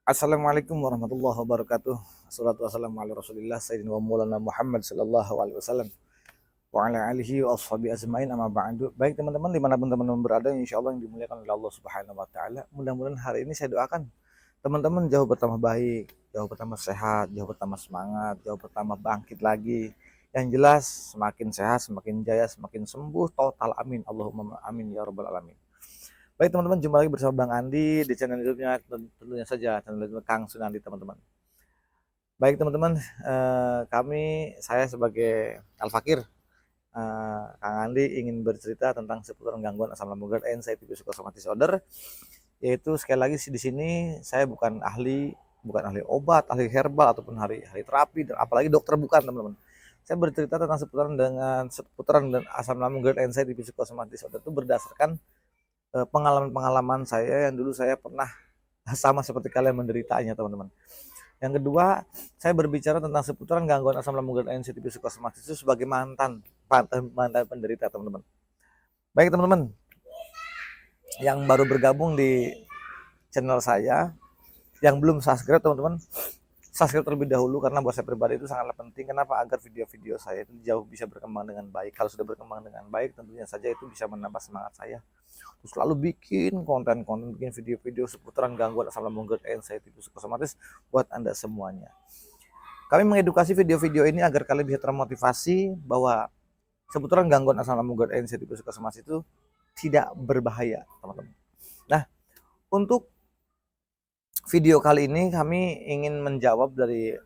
Assalamualaikum warahmatullahi wabarakatuh. Assalatu wassalamu ala Rasulillah Sayyidina wa Maulana Muhammad sallallahu alaihi wasallam wa ala alihi wa ashabi azmain amma ba'du. Baik teman-teman dimanapun teman-teman berada, insyaallah yang dimuliakan oleh Allah Subhanahu wa taala. Mudah-mudahan hari ini saya doakan teman-teman jauh pertama baik, jauh pertama sehat, jauh pertama semangat, jauh pertama bangkit lagi. Yang jelas semakin sehat, semakin jaya, semakin sembuh total, amin. Allahumma amin ya rabbal alamin. Baik teman-teman, jumpa lagi bersama Bang Andi di channel YouTube-nya, tentunya saja channel YouTube Kang Sunandi teman-teman. Baik teman-teman, saya sebagai Al Fakir, Kang Andi ingin bercerita tentang seputaran gangguan asam lambung GERD, anxiety, psychosomatic disorder. Yaitu sekali lagi di sini saya bukan ahli obat, ahli herbal ataupun ahli terapi, dan apalagi dokter bukan teman-teman. Saya bercerita tentang seputaran dan asam lambung GERD, anxiety, psychosomatic disorder itu berdasarkan pengalaman-pengalaman saya yang dulu saya pernah sama seperti kalian menderitanya teman-teman. Yang kedua, saya berbicara tentang seputaran gangguan asam lambung GERD, anxiety, psychosomatic itu sebagai mantan penderita teman-teman. Baik teman-teman, yang baru bergabung di channel saya, yang belum subscribe teman-teman, subscribe terlebih dahulu karena buat saya pribadi itu sangatlah penting. Kenapa? Agar video-video saya itu jauh bisa berkembang dengan baik. Kalau sudah berkembang dengan baik, tentunya saja itu bisa menambah semangat saya terus selalu bikin konten-konten, bikin video-video seputaran gangguan asam lambung GERD, anxiety, psikosomatis buat Anda semuanya. Kami mengedukasi video-video ini agar kalian bisa termotivasi bahwa seputaran gangguan asam lambung GERD, anxiety, psikosomatis itu tidak berbahaya, teman-teman. Nah, untuk video kali ini kami ingin menjawab dari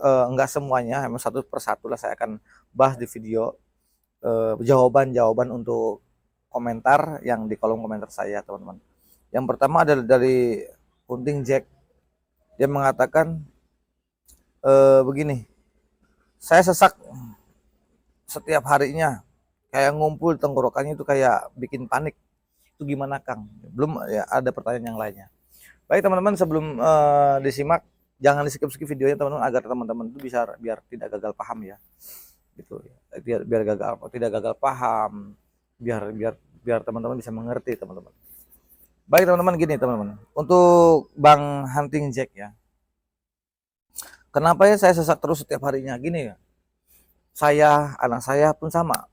enggak semuanya, memang satu persatu lah saya akan bahas di video jawaban-jawaban untuk komentar yang di kolom komentar saya teman-teman. Yang pertama adalah dari Kunting Jack. Dia mengatakan begini, saya sesak setiap harinya, kayak ngumpul tenggorokannya itu kayak bikin panik. Itu gimana Kang? Belum ya, ada pertanyaan yang lainnya. Baik teman-teman, sebelum disimak, jangan di skip videonya teman-teman agar teman-teman itu bisa biar tidak gagal paham ya. Gitu ya. Biar tidak gagal paham, biar teman-teman bisa mengerti teman-teman. Baik teman-teman, gini teman-teman, untuk Bang Hunting Jack ya, kenapa ya saya sesak terus setiap harinya? Gini ya, anak saya pun sama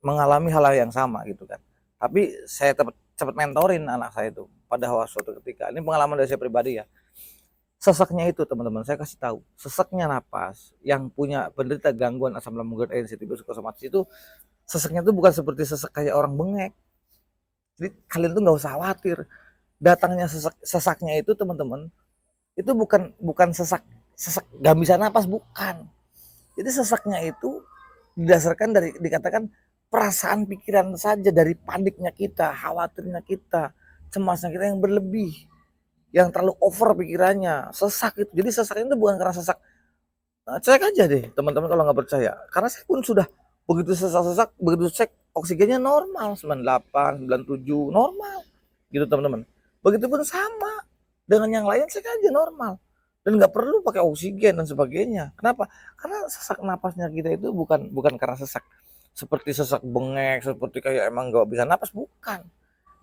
mengalami hal yang sama gitu kan, tapi saya cepat mentorin anak saya itu pada suatu ketika. Ini pengalaman dari saya pribadi ya. Sesaknya itu teman-teman, saya kasih tahu, sesaknya napas yang punya penderita gangguan asam lambung GERD, anxiety, psikosomatis itu sesaknya itu bukan seperti sesak kayak orang bengek. Jadi kalian tuh nggak usah khawatir. Datangnya sesaknya itu teman-teman, itu bukan sesak nggak bisa napas, bukan. Jadi sesaknya itu didasarkan dari, dikatakan, perasaan pikiran saja, dari paniknya kita, khawatirnya kita, cemasnya kita yang berlebih, yang terlalu over pikirannya, sesak itu. Jadi sesaknya itu bukan karena sesak. Cek aja deh teman-teman kalau nggak percaya, karena saya pun sudah begitu sesak-sesak, begitu cek oksigennya normal 98, 97 normal gitu teman-teman. Begitupun sama dengan yang lain, cek aja normal dan nggak perlu pakai oksigen dan sebagainya. Kenapa? Karena sesak napasnya kita itu bukan karena sesak seperti sesak bengek, seperti kayak emang nggak bisa napas, bukan.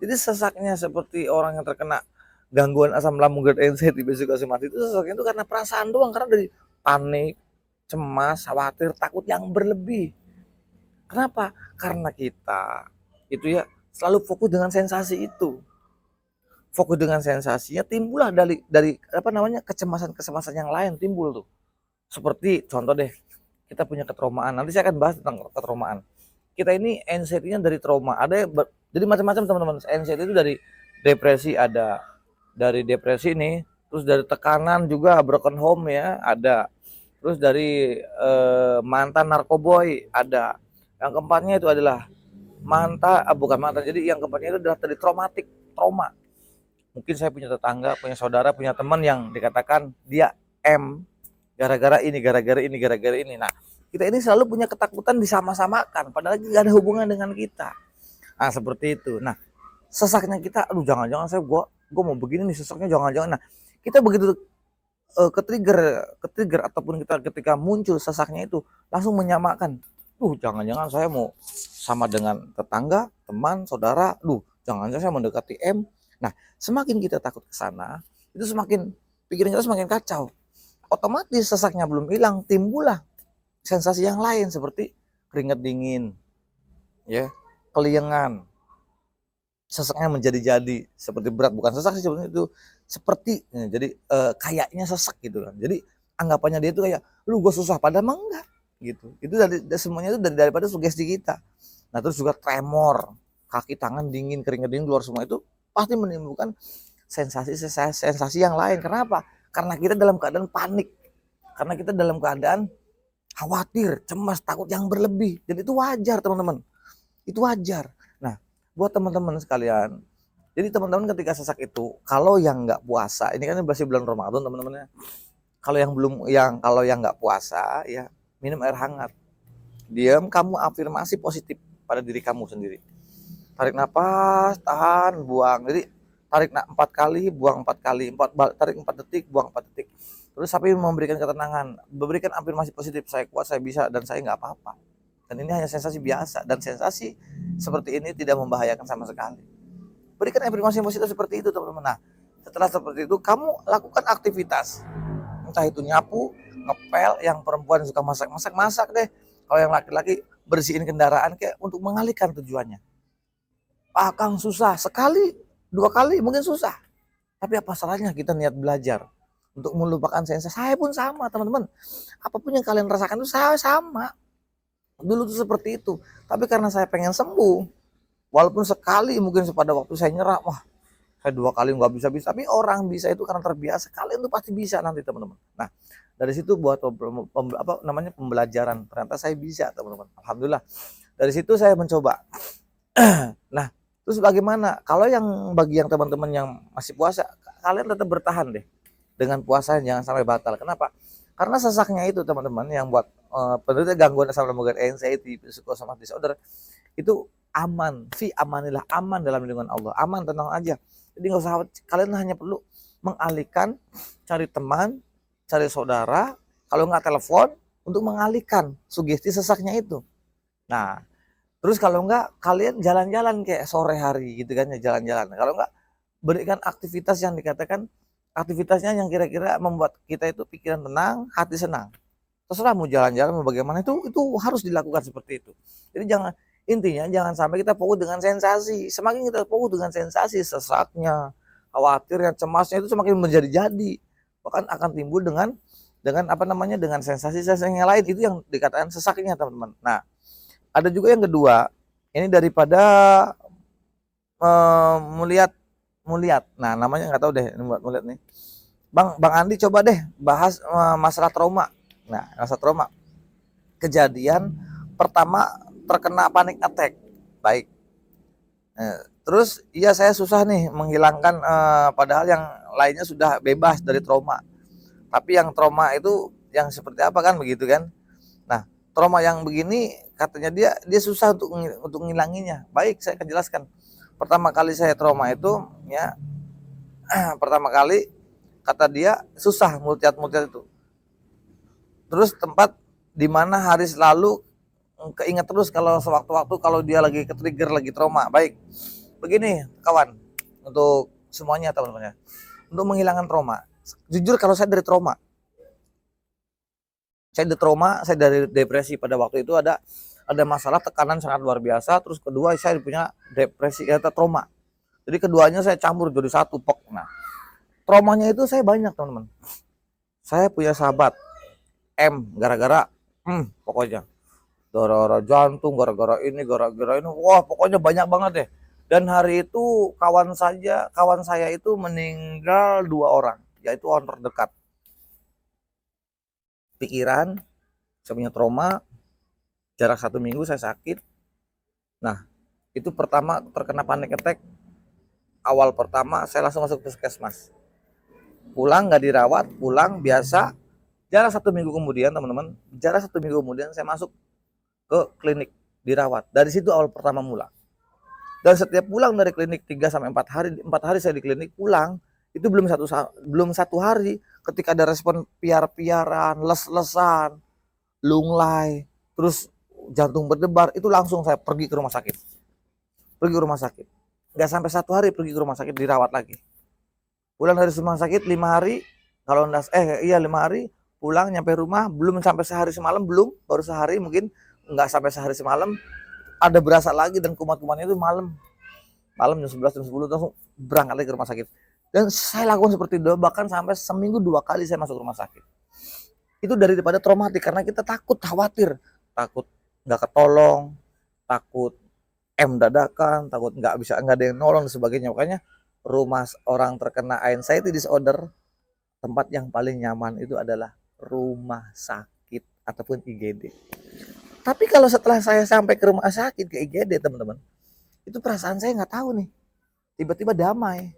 Jadi sesaknya seperti orang yang terkena gangguan asam lambung GERD, anxiety, psikosomatis, itu sesaknya itu karena perasaan doang, karena dari panik, cemas, khawatir, takut yang berlebih. Kenapa? Karena kita itu ya selalu fokus dengan sensasi itu. Fokus dengan sensasinya, timbullah dari apa namanya, kecemasan yang lain timbul tuh. Seperti contoh deh, kita punya ketraumaan. Nanti saya akan bahas tentang ketraumaan. Kita ini anxiety-nya dari trauma. Jadi macam-macam teman-teman. Anxiety itu dari depresi, ada dari depresi nih, terus dari tekanan juga, broken home ya, ada. Terus dari mantan narkoboy ada. Yang keempatnya itu adalah bukan mantan. Jadi yang keempatnya itu adalah dari trauma. Mungkin saya punya tetangga, punya saudara, punya teman yang dikatakan dia M gara-gara ini. Nah, kita ini selalu punya ketakutan disama-samakan, padahal nggak ada hubungan dengan kita. Nah, seperti itu. Nah, sesaknya kita, aduh jangan-jangan gue mau begini nih, sesaknya jangan-jangan. Nah, kita begitu ke-trigger ataupun kita ketika muncul sesaknya itu langsung menyamakan. Jangan-jangan saya mau sama dengan tetangga, teman, saudara. Jangan-jangan saya mendekati M. Nah, semakin kita takut ke sana, itu semakin pikiran kita semakin kacau. Otomatis sesaknya belum hilang, timbullah sensasi yang lain seperti keringat dingin, ya, keliengan, sesaknya menjadi-jadi seperti berat, bukan sesak sih sebenarnya itu seperti jadi kayaknya sesak gitu kan. Jadi anggapannya dia itu kayak lu gue susah, padahal mah enggak gitu. Itu semuanya itu daripada sugesti kita. Nah terus juga tremor, kaki tangan dingin, keringat dingin keluar semua, itu pasti menimbulkan sensasi yang lain. Kenapa? Karena kita dalam keadaan panik, karena kita dalam keadaan khawatir, cemas, takut yang berlebih, dan itu wajar teman-teman, itu wajar. Nah buat teman-teman sekalian, jadi teman-teman ketika sesak itu, kalau yang nggak puasa, ini kan masih bulan Ramadan teman-teman ya, kalau yang nggak puasa ya minum air hangat, diam, kamu afirmasi positif pada diri kamu sendiri, tarik nafas, tahan, buang. Jadi tarik 4 kali, buang 4 kali, tarik 4 detik, buang 4 detik. Terus sampai memberikan ketenangan, memberikan afirmasi positif, saya kuat, saya bisa, dan saya nggak apa-apa. Dan ini hanya sensasi biasa, dan sensasi seperti ini tidak membahayakan sama sekali. Berikan afirmasi positif seperti itu teman-teman. Nah setelah seperti itu kamu lakukan aktivitas, entah itu nyapu, ngepel, yang perempuan suka masak deh, kalau yang laki-laki bersihin kendaraan kayak untuk mengalihkan tujuannya. Ah Kang susah, sekali, 2 kali mungkin susah, tapi apa salahnya kita niat belajar untuk melupakan sensasi. Saya pun sama teman-teman, apapun yang kalian rasakan itu saya sama, dulu tuh seperti itu, tapi karena saya pengen sembuh, walaupun sekali mungkin pada waktu saya nyerah, wah saya 2 kali nggak bisa, tapi orang bisa itu karena terbiasa, kalian tuh pasti bisa nanti teman-teman. Nah dari situ buat pembelajaran, ternyata saya bisa teman-teman, alhamdulillah. Dari situ saya mencoba. Nah terus bagaimana kalau bagi yang teman-teman yang masih puasa, kalian tetap bertahan deh dengan puasa, jangan sampai batal. Kenapa? Karena sesaknya itu teman-teman yang buat penderita gangguan asam lambung, anxiety, psychosomatic disorder, itu aman, amanilah, aman dalam lindungan Allah, aman, tenang aja. Jadi nggak usah, kalian hanya perlu mengalihkan, cari teman, cari saudara, kalau nggak telepon, untuk mengalihkan sugesti sesaknya itu. Nah terus kalau enggak, kalian jalan-jalan kayak sore hari gitu kan ya, jalan-jalan. Kalau enggak, berikan aktivitas yang dikatakan aktivitasnya yang kira-kira membuat kita itu pikiran tenang, hati senang. Terserah mau jalan-jalan mau bagaimana, itu harus dilakukan seperti itu. Jadi intinya jangan sampai kita fokus dengan sensasi. Semakin kita fokus dengan sensasi, sesaknya, khawatirnya, cemasnya itu semakin menjadi-jadi. Bahkan akan timbul dengan dengan sensasi-sensasi yang lain, itu yang dikatakan sesaknya teman-teman. Nah ada juga yang kedua, ini daripada melihat. Nah namanya nggak tahu deh buat melihat nih. Bang Andi coba deh bahas masalah trauma. Nah masalah trauma, kejadian pertama terkena panic attack. Baik. Terus iya saya susah nih menghilangkan, padahal yang lainnya sudah bebas dari trauma. Tapi yang trauma itu yang seperti apa kan begitu kan? Nah trauma yang begini katanya dia susah untuk ngilanginnya. Baik, saya akan jelaskan. Pertama kali saya trauma itu ya, pertama kali kata dia susah mulut itu. Terus tempat di mana hari selalu keinget terus kalau sewaktu-waktu kalau dia lagi ke-trigger, lagi trauma. Baik. Begini kawan, untuk semuanya teman-teman ya. Untuk menghilangkan trauma. Jujur kalau saya dari trauma, saya dari depresi. Pada waktu itu ada masalah tekanan sangat luar biasa. Terus kedua saya punya depresi atau trauma. Jadi keduanya saya campur jadi satu pok. Nah traumanya itu saya banyak teman-teman. Saya punya sahabat M gara-gara pokoknya gara-gara jantung, gara-gara ini, wah pokoknya banyak banget deh. Dan hari itu kawan saya itu meninggal 2 orang, yaitu orang terdekat. Pikiran, saya punya trauma, jarak 1 minggu saya sakit. Nah itu pertama terkena panic attack. Awal pertama saya langsung masuk puskesmas, pulang nggak dirawat, pulang biasa. Jarak 1 minggu kemudian teman-teman, saya masuk ke klinik dirawat. Dari situ awal pertama mula. Dan setiap pulang dari klinik 3-4 hari saya di klinik, pulang itu belum satu hari ketika ada respon piar-piaran, les-lesan, lunglai, terus jantung berdebar, itu langsung saya pergi ke rumah sakit. Nggak sampai 1 hari pergi ke rumah sakit dirawat lagi. Pulang dari rumah sakit 5 hari, kalau enggak, iya 5 hari, pulang nyampe rumah, belum sampai sehari semalam, belum, baru sehari mungkin, nggak sampai sehari semalam, ada berasa lagi dan kumat-kumatnya itu malam. Malam jam 11, jam 10, langsung berangkat lagi ke rumah sakit. Dan saya lakukan seperti itu, bahkan sampai seminggu 2 kali saya masuk rumah sakit. Itu daripada traumatik, karena kita takut, khawatir, takut nggak ketolong, takut dadakan, takut nggak ada yang nolong dan sebagainya. Makanya rumah orang terkena anxiety disorder, tempat yang paling nyaman itu adalah rumah sakit ataupun IGD. Tapi kalau setelah saya sampai ke rumah sakit, ke IGD teman-teman, itu perasaan saya nggak tahu nih, tiba-tiba damai.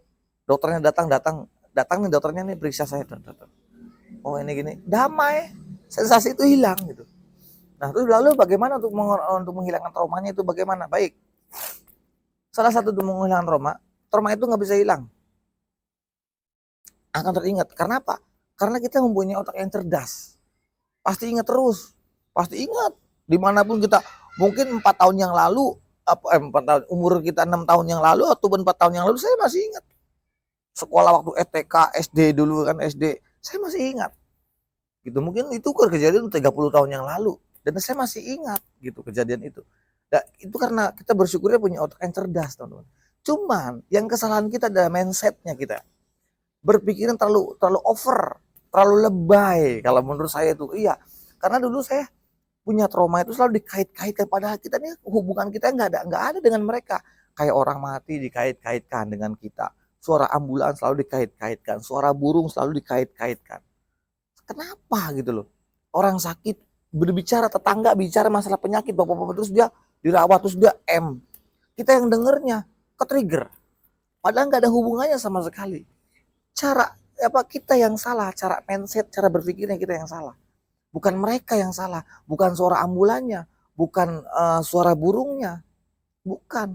Dokternya datang nih, dokternya nih periksa saya, oh ini gini, damai, sensasi itu hilang gitu. Nah, terus lalu bagaimana untuk menghilangkan traumanya itu bagaimana? Baik, salah satu untuk menghilangkan trauma itu nggak bisa hilang, akan teringat. Karena apa? Karena kita mempunyai otak yang cerdas, pasti ingat terus, pasti ingat dimanapun kita. Mungkin 4 tahun yang lalu, 4 tahun, umur kita 6 tahun yang lalu atau 4 tahun yang lalu, saya masih ingat sekolah waktu TK, SD dulu kan, SD saya masih ingat gitu. Mungkin itu kejadian 30 tahun yang lalu dan saya masih ingat gitu kejadian itu. Nah, itu karena kita bersyukurnya punya otak yang cerdas, teman-teman. Cuman yang kesalahan kita adalah mindsetnya kita, berpikiran terlalu over, terlalu lebay. Kalau menurut saya itu iya, karena dulu saya punya trauma itu selalu dikait-kaitkan, padahal kita nih hubungan kita nggak ada dengan mereka. Kayak orang mati dikait-kaitkan dengan kita, suara ambulans selalu dikait-kaitkan, suara burung selalu dikait-kaitkan. Kenapa gitu loh? Orang sakit berbicara, tetangga bicara masalah penyakit, bapak-bapak, terus dia dirawat, terus dia kita yang dengernya ke trigger, padahal nggak ada hubungannya sama sekali. Cara kita yang salah, cara mindset, cara berpikirnya kita yang salah. Bukan mereka yang salah, bukan suara ambulannya, bukan suara burungnya, bukan.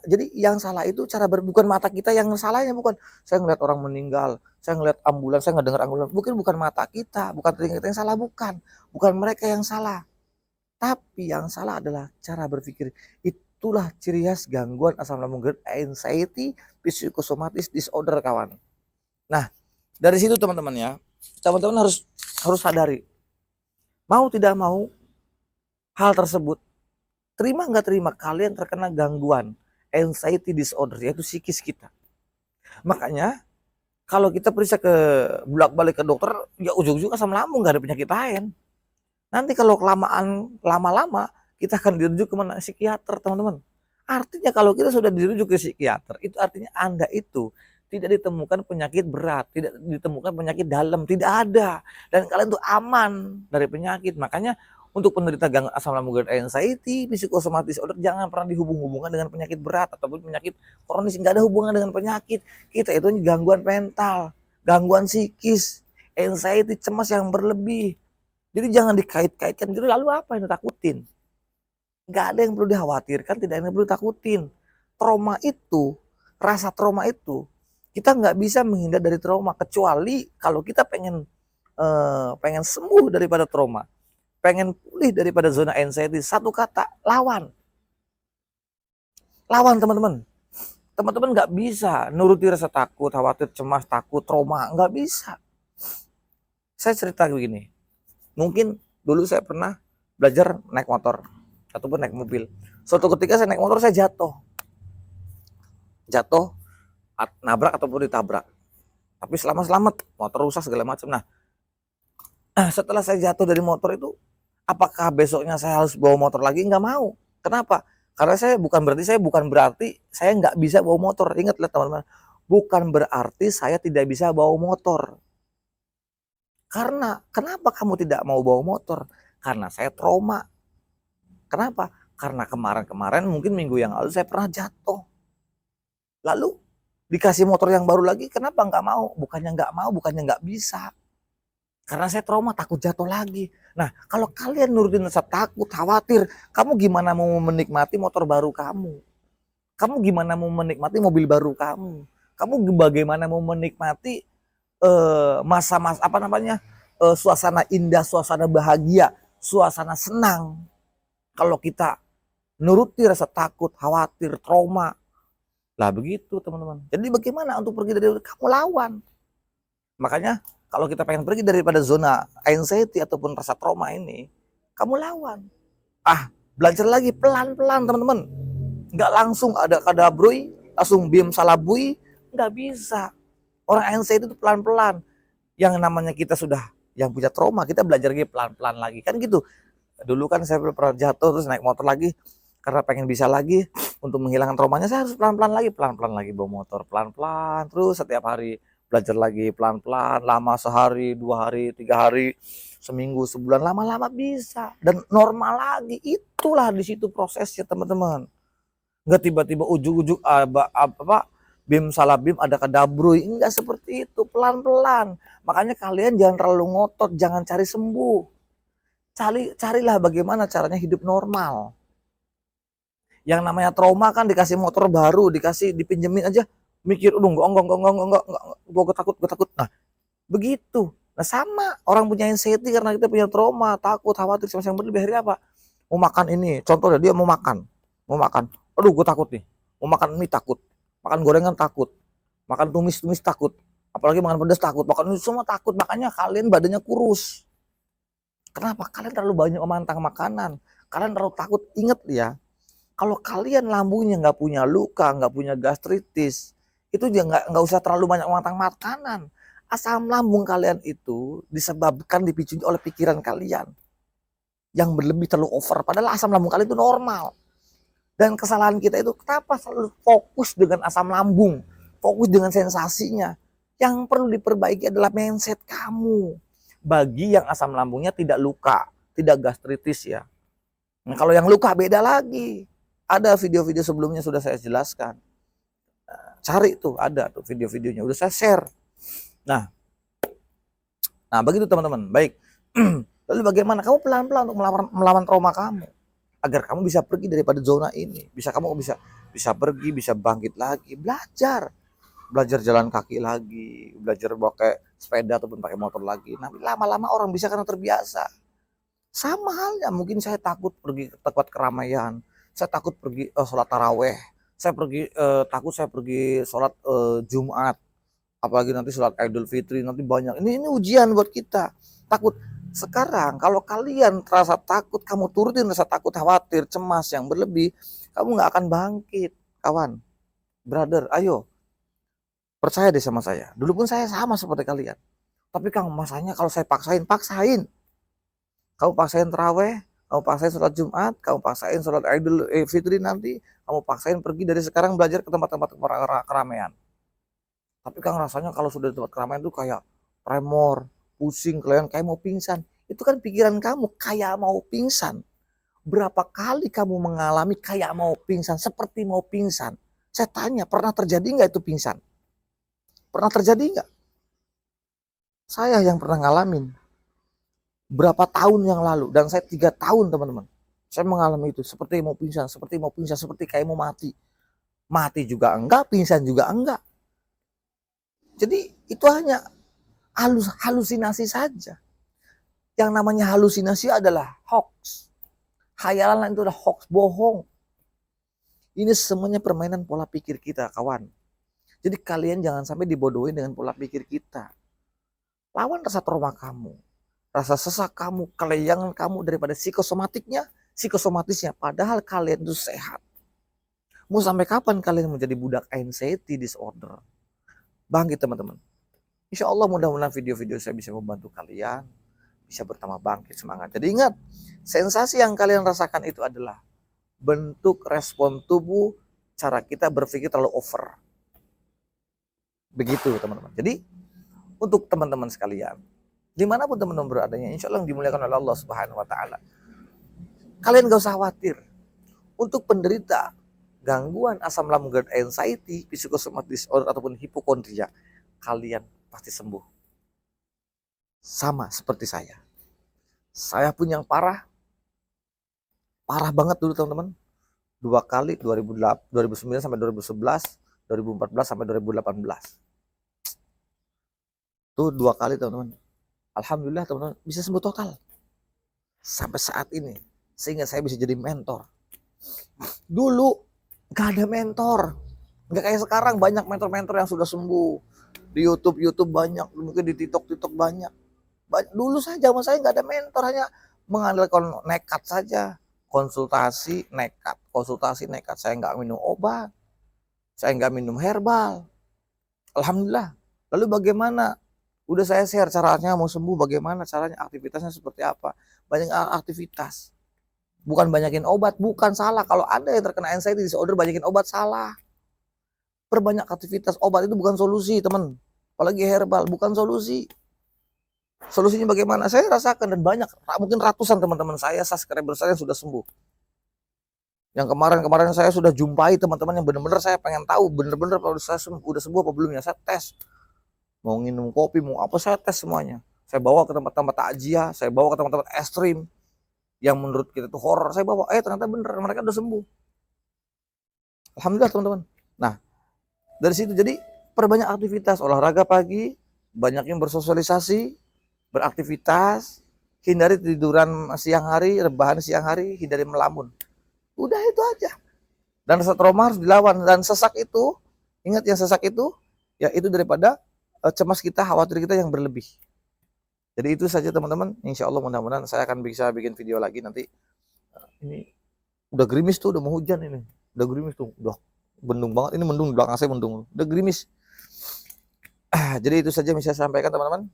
Jadi yang salah itu bukan mata kita yang salahnya, bukan. Saya ngeliat orang meninggal, saya ngeliat ambulans, saya nggak dengar ambulans, bukan mata kita, bukan telinga kita yang salah, bukan mereka yang salah. Tapi yang salah adalah cara berpikir. Itulah ciri khas gangguan asam lambung GERD, anxiety psychosomatic disorder, kawan. Nah, dari situ teman-teman ya, teman-teman harus sadari, mau tidak mau hal tersebut, terima nggak terima, kalian terkena gangguan anxiety disorder, yaitu psikis kita. Makanya kalau kita periksa ke bolak-balik ke dokter, ya ujung-ujung asam lambung, nggak ada penyakit lain. Nanti kalau kelamaan, lama-lama kita akan dirujuk ke mana? Psikiater, teman-teman. Artinya kalau kita sudah dirujuk ke psikiater, itu artinya Anda itu tidak ditemukan penyakit berat, tidak ditemukan penyakit dalam, tidak ada. Dan kalian tuh aman dari penyakit. Makanya untuk penderita gangguan asam lambung GERD, anxiety, psychosomatic disorder, jangan pernah dihubung-hubungkan dengan penyakit berat ataupun penyakit kronis. Nggak ada hubungan dengan penyakit. Kita itu gangguan mental, gangguan psikis, anxiety, cemas yang berlebih. Jadi jangan dikait-kaitkan. Jadi lalu apa yang ditakutin? Nggak ada yang perlu dikhawatirkan, tidak ada yang perlu takutin. Trauma itu, rasa trauma itu, kita nggak bisa menghindar dari trauma, kecuali kalau kita pengen sembuh daripada trauma, pengen pulih daripada zona anxiety. Satu kata, lawan. Lawan, teman-teman. Teman-teman nggak bisa nuruti rasa takut, khawatir, cemas, takut, trauma. Nggak bisa. Saya cerita begini. Mungkin dulu saya pernah belajar naik motor ataupun naik mobil. Suatu ketika saya naik motor, saya jatuh, nabrak ataupun ditabrak. Tapi selamat, motor rusak segala macam. Nah, setelah saya jatuh dari motor itu, apakah besoknya saya harus bawa motor lagi? Nggak mau. Kenapa? Karena bukan berarti saya nggak bisa bawa motor. Ingatlah teman-teman, bukan berarti saya tidak bisa bawa motor. Karena kenapa kamu tidak mau bawa motor? Karena saya trauma. Kenapa? Karena kemarin mungkin minggu yang lalu saya pernah jatuh. Lalu dikasih motor yang baru lagi, kenapa nggak mau? Bukannya nggak mau, bukannya nggak bisa. Karena saya trauma, takut jatuh lagi. Nah, kalau kalian nurutin rasa takut, khawatir, kamu gimana mau menikmati motor baru kamu? Kamu gimana mau menikmati mobil baru kamu? Kamu bagaimana mau menikmati masa-masa suasana indah, suasana bahagia, suasana senang, kalau kita nuruti rasa takut, khawatir, trauma, Lah begitu teman-teman. Jadi bagaimana untuk pergi dari kamu lawan. Makanya kalau kita pengen pergi daripada zona anxiety ataupun rasa trauma ini, kamu lawan. Belajar lagi pelan-pelan teman-teman. Nggak langsung ada kadabrui, langsung bim salabui, nggak bisa. Orang anxiety itu pelan-pelan. Yang namanya kita sudah yang punya trauma, kita belajar lagi pelan-pelan lagi. Kan gitu. Dulu kan saya pernah jatuh terus naik motor lagi karena pengen bisa lagi untuk menghilangkan traumanya, saya harus pelan-pelan lagi bawa motor pelan-pelan terus setiap hari belajar lagi pelan-pelan, lama sehari, 2 hari, 3 hari, seminggu, sebulan, lama-lama bisa dan normal lagi. Itulah di situ prosesnya teman-teman. Nggak tiba-tiba ujuk-ujuk bim salah bim ada kadabrui, enggak seperti itu, pelan-pelan. Makanya kalian jangan terlalu ngotot, jangan cari sembuh. Carilah bagaimana caranya hidup normal. Yang namanya trauma kan dikasih motor baru, dipinjemin aja mikir, enggak, gue takut. Nah, begitu. Nah, sama orang punya anxiety karena kita punya trauma, takut, khawatir, cemas yang berlebih. Akhirnya apa? Mau makan ini, contohnya dia mau makan. Aduh, gue takut nih. Mau makan mie takut, makan gorengan takut, makan tumis takut, apalagi makan pedas takut, makan ini semua takut. Makanya kalian badannya kurus. Kenapa? Kalian terlalu banyak memantang makanan. Kalian terlalu takut. Ingat ya, kalau kalian lambungnya nggak punya luka, nggak punya gastritis, itu juga nggak usah terlalu banyak memantang makanan. Asam lambung kalian itu disebabkan dipicu oleh pikiran kalian yang berlebih, terlalu over. Padahal asam lambung kalian itu normal. Dan kesalahan kita itu kenapa selalu fokus dengan asam lambung, fokus dengan sensasinya. Yang perlu diperbaiki adalah mindset kamu. Bagi yang asam lambungnya tidak luka, tidak gastritis ya. Nah, kalau yang luka beda lagi. Ada video-video sebelumnya sudah saya jelaskan. Cari tuh, ada tuh video-videonya, udah saya share. Nah begitu teman-teman. Baik. Lalu bagaimana kamu pelan-pelan untuk melawan trauma kamu agar kamu bisa pergi daripada zona ini. Kamu bisa pergi, bisa bangkit lagi, belajar jalan kaki lagi, belajar pakai sepeda ataupun pakai motor lagi. Nah, lama-lama orang bisa karena terbiasa. Sama halnya mungkin saya takut pergi ke tempat keramaian, saya takut pergi sholat taraweh, takut saya pergi sholat Jumat, apalagi nanti sholat Idul Fitri, nanti banyak. Ini ujian buat kita. Takut. Sekarang kalau kalian terasa takut, kamu turutin rasa takut, khawatir, cemas yang berlebih, kamu nggak akan bangkit, kawan, brother. Ayo, percaya deh sama saya. Dulu pun saya sama seperti kalian. Tapi Kang, masanya kalau saya paksain. Kamu paksain taraweh, kamu paksain sholat Jumat, kamu paksain sholat Idul Fitri nanti, kamu paksain pergi dari sekarang belajar ke tempat-tempat keramaian. Tapi Kang, rasanya kalau sudah di tempat keramaian itu kayak tremor, pusing, kalian kayak mau pingsan. Itu kan pikiran kamu kayak mau pingsan. Berapa kali kamu mengalami kayak mau pingsan, seperti mau pingsan? Saya tanya, pernah terjadi nggak itu pingsan? Pernah terjadi nggak? Saya yang pernah ngalamin. Berapa tahun yang lalu, dan saya 3 tahun teman-teman. Saya mengalami itu, seperti mau pingsan, seperti kayak mau mati. Mati juga enggak, pingsan juga enggak. Jadi itu hanya halusinasi saja. Yang namanya halusinasi adalah hoax. Khayalan itu adalah hoax, bohong. Ini semuanya permainan pola pikir kita, kawan. Jadi kalian jangan sampai dibodohin dengan pola pikir kita. Lawan rasa trauma kamu, rasa sesak kamu, kelayangan kamu daripada psikosomatisnya. Padahal kalian itu sehat. Mau sampai kapan kalian menjadi budak anxiety disorder? Bangkit teman-teman. Insya Allah mudah-mudahan video-video saya bisa membantu kalian bisa bertambah bangkit semangat. Jadi ingat, sensasi yang kalian rasakan itu adalah bentuk respon tubuh, cara kita berpikir terlalu over. Begitu teman-teman. Jadi untuk teman-teman sekalian, dimanapun teman-teman beradanya, insya Allah yang dimuliakan oleh Allah Subhanahu Wa Taala, kalian gak usah khawatir. Untuk penderita gangguan asam lambung dan anxiety, psikosomatis disorder ataupun hipokondria, kalian pasti sembuh. Sama seperti saya. Saya pun yang parah banget dulu teman-teman. 2 kali, 2009 sampai 2011, 2014 sampai 2018. Tuh 2 kali teman-teman. Alhamdulillah teman-teman bisa sembuh total. Sampai saat ini. Sehingga saya bisa jadi mentor. Dulu gak ada mentor. Nggak kayak sekarang banyak mentor-mentor yang sudah sembuh. Di YouTube banyak, mungkin di TikTok banyak. Dulu zaman saya nggak ada mentor, hanya mengandalkan nekat saja. Konsultasi nekat. Saya nggak minum obat, saya nggak minum herbal. Alhamdulillah. Lalu bagaimana? Udah saya share caranya, mau sembuh bagaimana caranya, aktivitasnya seperti apa. Banyak aktivitas. Bukan banyakin obat, bukan salah. Kalau ada yang terkena anxiety disorder banyakin obat, salah. Perbanyak aktivitas. Obat itu bukan solusi, teman. Apalagi herbal, bukan solusi. Solusinya bagaimana? Saya rasakan dan banyak, mungkin ratusan teman-teman saya, subscriber saya yang sudah sembuh. Yang kemarin saya sudah jumpai teman-teman yang benar-benar saya pengen tahu, benar-benar kalau saya udah sembuh apa belum ya, saya tes. Mau minum kopi, mau apa, saya tes semuanya. Saya bawa ke tempat-tempat takjiah, saya bawa ke tempat-tempat ekstrim yang menurut kita itu horor, saya bawa, ternyata bener, mereka udah sembuh. Alhamdulillah teman-teman. Nah, dari situ jadi perbanyak aktivitas, olahraga pagi, banyak yang bersosialisasi, beraktivitas, hindari tiduran siang hari, rebahan siang hari, hindari melamun. Udah itu aja. Dan rasa trauma harus dilawan. Dan sesak itu, ingat yang sesak itu, ya itu daripada cemas kita, khawatir kita yang berlebih. Jadi itu saja teman-teman. Insya Allah mudah-mudahan saya akan bisa bikin video lagi nanti. Ini udah gerimis tuh, udah mau hujan ini. Udah gerimis tuh, udah mendung banget. Ini mendung, di belakang saya mendung. Udah gerimis. Jadi itu saja yang bisa saya sampaikan teman-teman.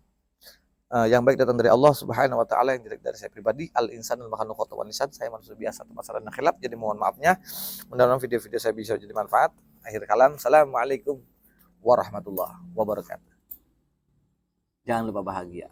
Yang baik datang dari Allah Subhanahu wa taala, yang jelek dari saya pribadi. Al insanul makhluq khata'un lisan. Saya manusia biasa, masalah khilaf, jadi mohon maafnya. Mudah-mudahan video-video saya bisa jadi manfaat. Akhir kalam, assalamualaikum warahmatullahi wabarakatuh. Jangan lupa bahagia.